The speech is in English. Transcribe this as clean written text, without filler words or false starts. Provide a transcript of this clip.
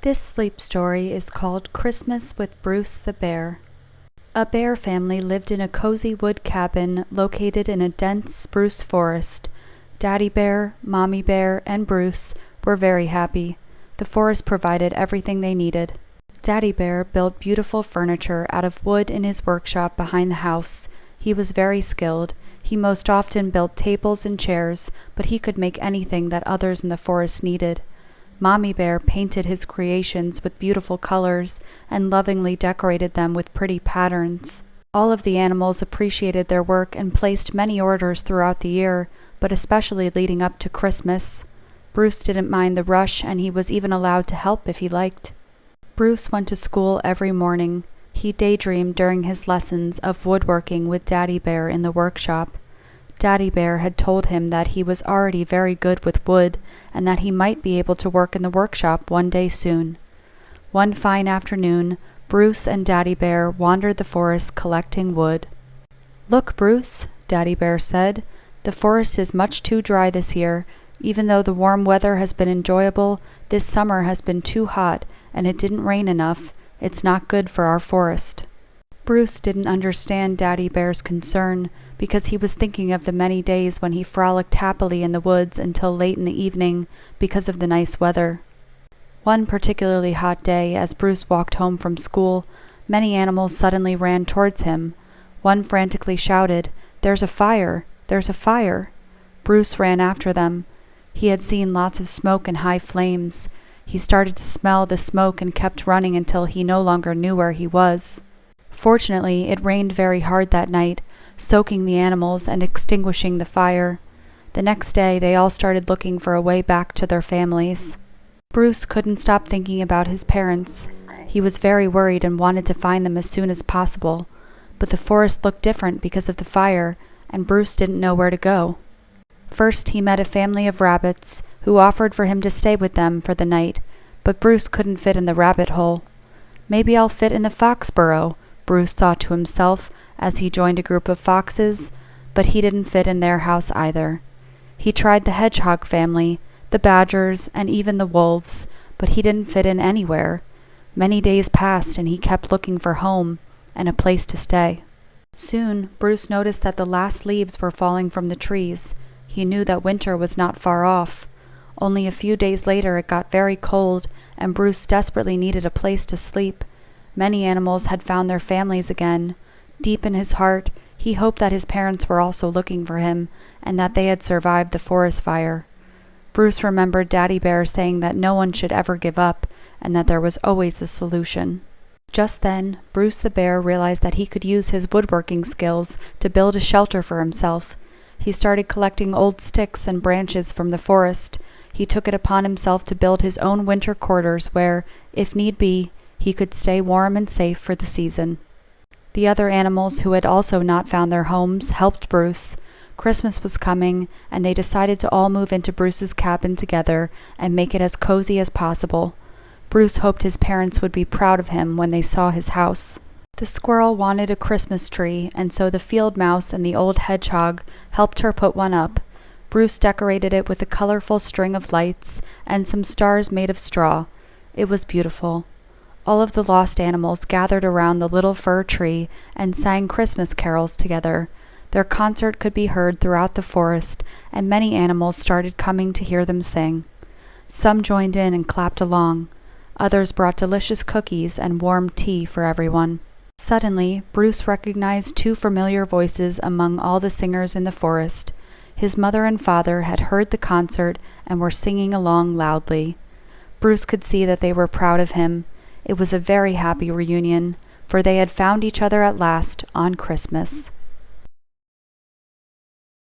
This sleep story is called Christmas with Bruce the Bear. A bear family lived in a cozy wood cabin located in a dense spruce forest. Daddy Bear, Mommy Bear, and Bruce were very happy. The forest provided everything they needed. Daddy Bear built beautiful furniture out of wood in his workshop behind the house. He was very skilled. He most often built tables and chairs, but he could make anything that others in the forest needed. Mommy Bear painted his creations with beautiful colors and lovingly decorated them with pretty patterns. All of the animals appreciated their work and placed many orders throughout the year, but especially leading up to Christmas. Bruce didn't mind the rush, and he was even allowed to help if he liked. Bruce went to school every morning. He daydreamed during his lessons of woodworking with Daddy Bear in the workshop. Daddy Bear had told him that he was already very good with wood and that he might be able to work in the workshop one day soon. One fine afternoon, Bruce and Daddy Bear wandered the forest collecting wood. "Look, Bruce," Daddy Bear said, "the forest is much too dry this year. Even though the warm weather has been enjoyable, this summer has been too hot and it didn't rain enough. It's not good for our forest." Bruce didn't understand Daddy Bear's concern because he was thinking of the many days when he frolicked happily in the woods until late in the evening because of the nice weather. One particularly hot day, as Bruce walked home from school, many animals suddenly ran towards him. One frantically shouted, "There's a fire! There's a fire!" Bruce ran after them. He had seen lots of smoke and high flames. He started to smell the smoke and kept running until he no longer knew where he was. Fortunately, it rained very hard that night, soaking the animals and extinguishing the fire. The next day, they all started looking for a way back to their families. Bruce couldn't stop thinking about his parents. He was very worried and wanted to find them as soon as possible. But the forest looked different because of the fire, and Bruce didn't know where to go. First, he met a family of rabbits who offered for him to stay with them for the night, but Bruce couldn't fit in the rabbit hole. "Maybe I'll fit in the fox burrow," Bruce thought to himself as he joined a group of foxes, but he didn't fit in their house either. He tried the hedgehog family, the badgers, and even the wolves, but he didn't fit in anywhere. Many days passed and he kept looking for home and a place to stay. Soon, Bruce noticed that the last leaves were falling from the trees. He knew that winter was not far off. Only a few days later it got very cold, and Bruce desperately needed a place to sleep. Many animals had found their families again. Deep in his heart, he hoped that his parents were also looking for him, and that they had survived the forest fire. Bruce remembered Daddy Bear saying that no one should ever give up, and that there was always a solution. Just then, Bruce the Bear realized that he could use his woodworking skills to build a shelter for himself. He started collecting old sticks and branches from the forest. He took it upon himself to build his own winter quarters where, if need be, he could stay warm and safe for the season. The other animals who had also not found their homes helped Bruce. Christmas was coming, and they decided to all move into Bruce's cabin together and make it as cozy as possible. Bruce hoped his parents would be proud of him when they saw his house. The squirrel wanted a Christmas tree, and so the field mouse and the old hedgehog helped her put one up. Bruce decorated it with a colorful string of lights and some stars made of straw. It was beautiful. All of the lost animals gathered around the little fir tree and sang Christmas carols together. Their concert could be heard throughout the forest, and many animals started coming to hear them sing. Some joined in and clapped along. Others brought delicious cookies and warm tea for everyone. Suddenly, Bruce recognized two familiar voices among all the singers in the forest. His mother and father had heard the concert and were singing along loudly. Bruce could see that they were proud of him. It was a very happy reunion, for they had found each other at last on Christmas.